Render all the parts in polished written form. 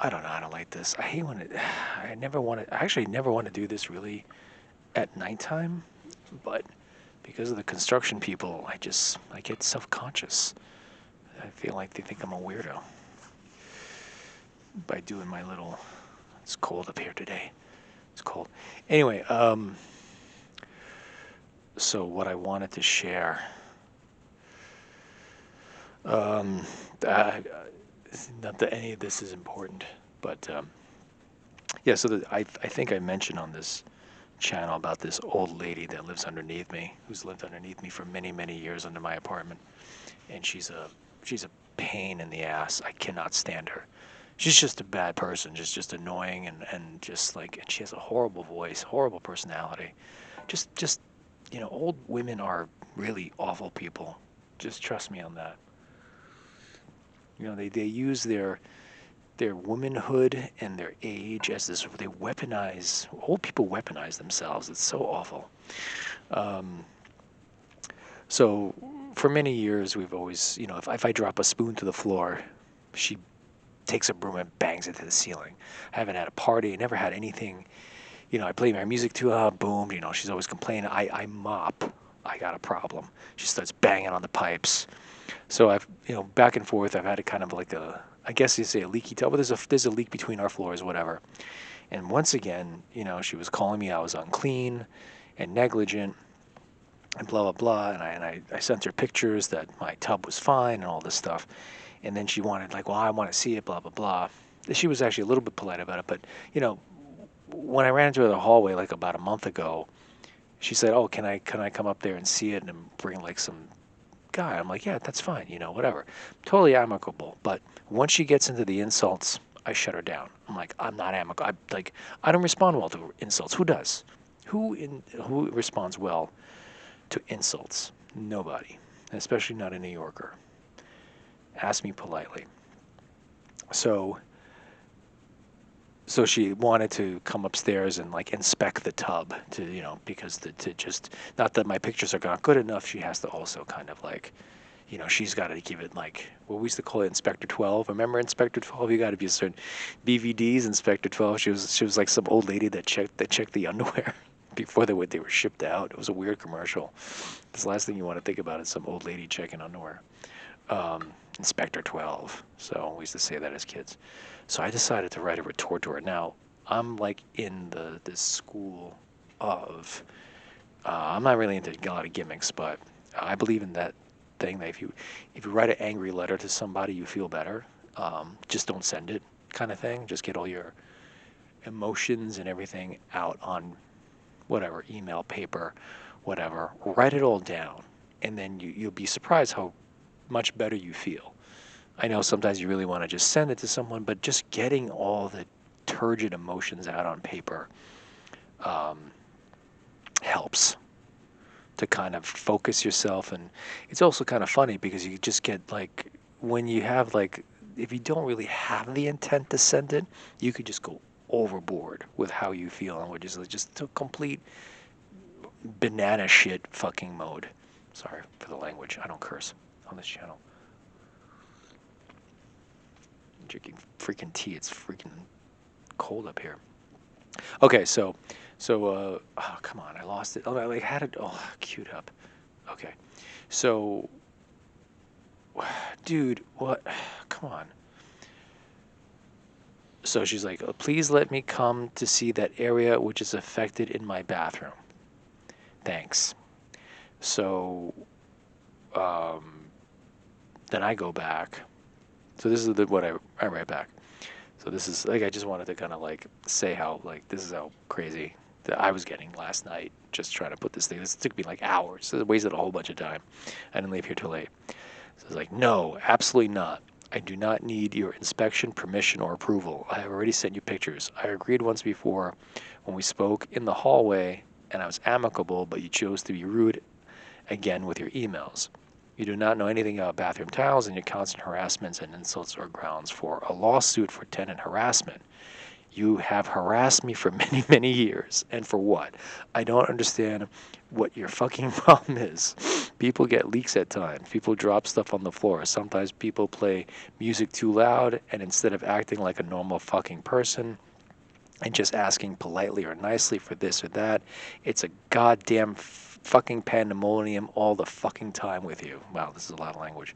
I don't know. I don't like this. I hate when it. I never want to. I actually never want to do this really at nighttime, but because of the construction people, I get self-conscious. I feel like they think I'm a weirdo by doing my little. It's cold up here today. It's cold. Anyway, so what I wanted to share. Um, uh, Not that any of this is important, but yeah. So I think I mentioned on this channel about this old lady that lives underneath me, who's lived underneath me for many, many years under my apartment, and she's a pain in the ass. I cannot stand her. She's just a bad person, just annoying and just like, and she has a horrible voice, horrible personality. Just old women are really awful people. Just trust me on that. They use their womanhood and their age as this. They weaponize. Old people weaponize themselves. It's so awful. Um, so for many years, we've always, if I drop a spoon to the floor, she takes a broom and bangs it to the ceiling. I haven't had a party. Never had anything. I play my music too loud. Boom. She's always complaining. I mop. I got a problem. She starts banging on the pipes. So I've, back and forth. I've had a kind of like I guess you say a leaky tub, but there's a leak between our floors, whatever. And once again, she was calling me I was unclean and negligent and blah blah blah. And I sent her pictures that my tub was fine and all this stuff. And then she wanted like, well, I want to see it, blah blah blah. She was actually a little bit polite about it, but you know, when I ran into her in the hallway like about a month ago, she said, "Oh, can I come up there and see it and bring like some guy?" I'm like, "Yeah, that's fine, whatever." Totally amicable. But once she gets into the insults, I shut her down. I'm like, I'm not amicable. I don't respond well to insults. Who does? Who responds well to insults? Nobody, especially not a New Yorker. Ask me politely. So so she wanted to come upstairs and like inspect the tub because to just, not that my pictures are not good enough, she has to also kind of like, she's got to give it like what we used to call it Inspector 12. Remember Inspector 12? You got to be a certain DVDs. Inspector 12. She was like some old lady that checked the underwear before they were shipped out. It was a weird commercial. It's the last thing you want to think about is some old lady checking underwear. Inspector 12. So we used to say that as kids. So I decided to write a retort to her. Now I'm like in this school of I'm not really into a lot of gimmicks, but I believe in that thing that if you write an angry letter to somebody, you feel better. Just don't send it, kind of thing. Just get all your emotions and everything out on whatever email, paper, whatever. Write it all down, and then you'll be surprised how much better you feel. I know sometimes you really want to just send it to someone, but just getting all the turgid emotions out on paper um, helps to kind of focus yourself. And it's also kind of funny because you just get like, when you have like, if you don't really have the intent to send it, you could just go overboard with how you feel, and which is just a complete banana shit fucking mode. Sorry for the language. I don't curse on this channel. I'm drinking freaking tea. It's freaking cold up here. Okay, oh, come on, I lost it. Oh, I like had it all queued up. Okay, so, dude, what? Come on. So she's like, "Oh, please let me come to see that area which is affected in my bathroom. Thanks." So, um, then I go back. So this is what I write back. So this is like, I just wanted to kind of like say how like this is how crazy that I was getting last night just trying to put this thing. This took me like hours. It wasted a whole bunch of time. I didn't leave here too late. So it's like, no, absolutely not. I do not need your inspection, permission, or approval. I have already sent you pictures. I agreed once before when we spoke in the hallway, and I was amicable, but you chose to be rude again with your emails. You do not know anything about bathroom towels, and your constant harassments and insults are grounds for a lawsuit for tenant harassment. You have harassed me for many, many years. And for what? I don't understand what your fucking problem is. People get leaks at times. People drop stuff on the floor. Sometimes people play music too loud, and instead of acting like a normal fucking person and just asking politely or nicely for this or that, it's a goddamn fucking pandemonium all the fucking time with you. Wow, this is a lot of language.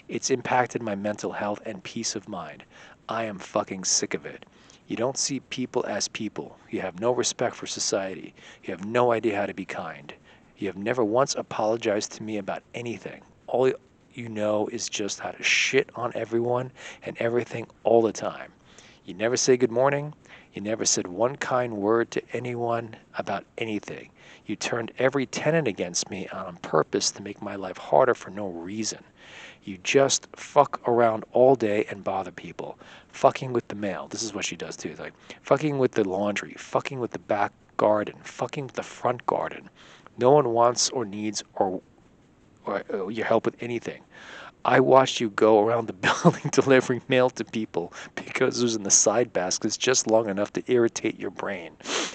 It's impacted my mental health and peace of mind. I am fucking sick of it. You don't see people as people. You have no respect for society. You have no idea how to be kind. You have never once apologized to me about anything. All you know is just how to shit on everyone and everything all the time. You never say good morning. You never said one kind word to anyone about anything. You turned every tenant against me on purpose to make my life harder for no reason. You just fuck around all day and bother people. Fucking with the mail. This is what she does too. It's like fucking with the laundry, fucking with the back garden, fucking with the front garden. No one wants or needs or your help with anything. I watched you go around the building delivering mail to people because it was in the side baskets just long enough to irritate your brain.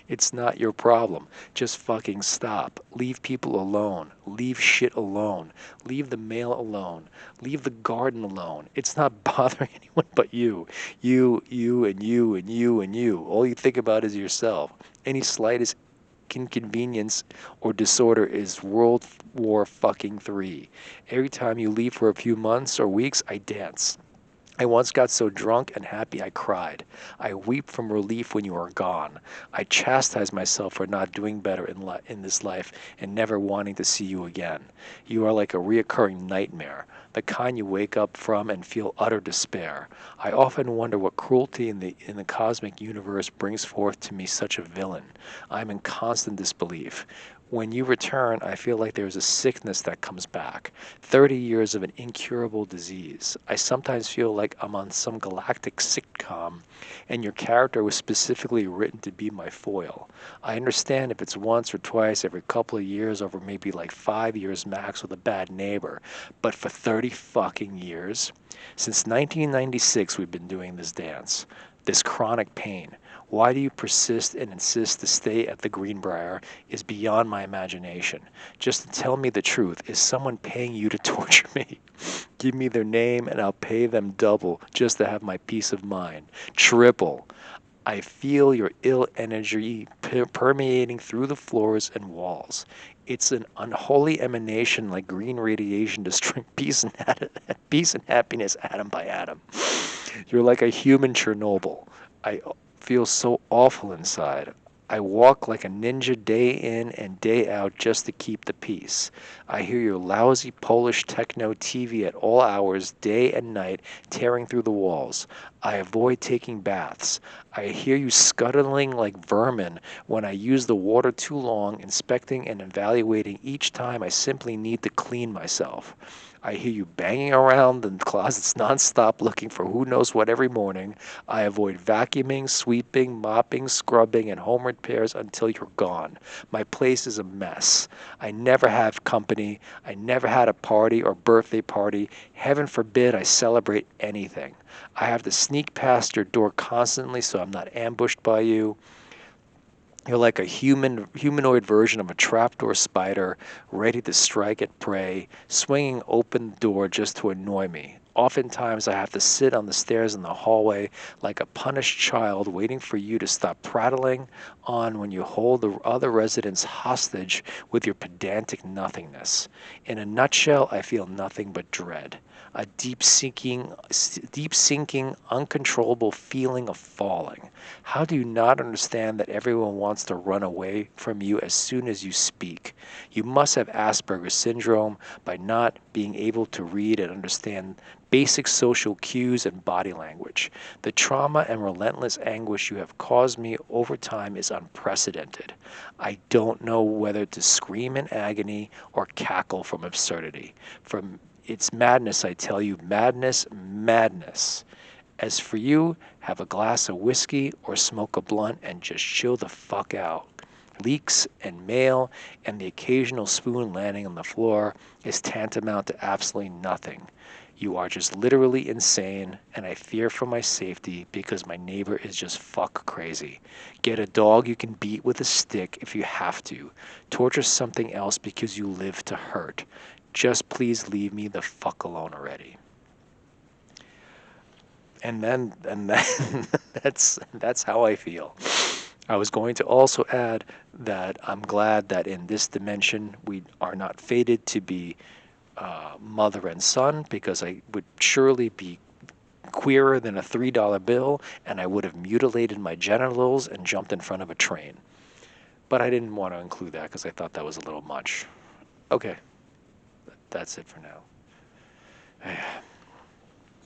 It's not your problem. Just fucking stop. Leave people alone. Leave shit alone. Leave the mail alone. Leave the garden alone. It's not bothering anyone but you. You, and you, and you, and you. All you think about is yourself. Any slightest inconvenience or disorder is World War fucking 3. Every time you leave for a few months or weeks, I dance. I once got so drunk and happy I cried. I weep from relief when you are gone. I chastise myself for not doing better in this life and never wanting to see you again. You are like a reoccurring nightmare, the kind you wake up from and feel utter despair. I often wonder what cruelty in the cosmic universe brings forth to me such a villain. I am in constant disbelief. When you return, I feel like there is a sickness that comes back. 30 years of an incurable disease. I sometimes feel like I'm on some galactic sitcom, and your character was specifically written to be my foil. I understand if it's once or twice every couple of years over maybe like 5 years max with a bad neighbor, but for 30 fucking years? Since 1996 we've been doing this dance, this chronic pain. Why do you persist and insist to stay at the Greenbrier is beyond my imagination. Just to tell me the truth, is someone paying you to torture me? Give me their name and I'll pay them double just to have my peace of mind. Triple. I feel your ill energy permeating through the floors and walls. It's an unholy emanation like green radiation destroying peace and happiness atom by atom. You're like a human Chernobyl. I feel so awful inside. I walk like a ninja day in and day out just to keep the peace. I hear your lousy Polish techno TV at all hours, day and night, tearing through the walls. I avoid taking baths. I hear you scuttling like vermin when I use the water too long, inspecting and evaluating each time I simply need to clean myself. I hear you banging around the closets nonstop looking for who knows what every morning. I avoid vacuuming, sweeping, mopping, scrubbing, and home repairs until you're gone. My place is a mess. I never have company. I never had a party or birthday party. Heaven forbid I celebrate anything. I have to sneak past your door constantly so I'm not ambushed by you. You're like a humanoid version of a trapdoor spider, ready to strike at prey, swinging open the door just to annoy me. Oftentimes, I have to sit on the stairs in the hallway like a punished child, waiting for you to stop prattling on when you hold the other residents hostage with your pedantic nothingness. In a nutshell, I feel nothing but dread. A deep sinking, uncontrollable feeling of falling. How do you not understand that everyone wants to run away from you as soon as you speak? You must have Asperger's syndrome by not being able to read and understand basic social cues and body language. The trauma and relentless anguish you have caused me over time is unprecedented. I don't know whether to scream in agony or cackle from absurdity. From it's madness, I tell you, madness, madness. As for you, have a glass of whiskey or smoke a blunt and just chill the fuck out. Leaks and mail and the occasional spoon landing on the floor is tantamount to absolutely nothing. You are just literally insane, and I fear for my safety because my neighbor is just fuck crazy. Get a dog you can beat with a stick if you have to. Torture something else because you live to hurt. Just please leave me the fuck alone already. And then that's how I feel. I was going to also add that I'm glad that in this dimension we are not fated to be mother and son, because I would surely be queerer than a $3 bill, and I would have mutilated my genitals and jumped in front of a train. But I didn't want to include that because I thought that was a little much. Okay, that's it for now.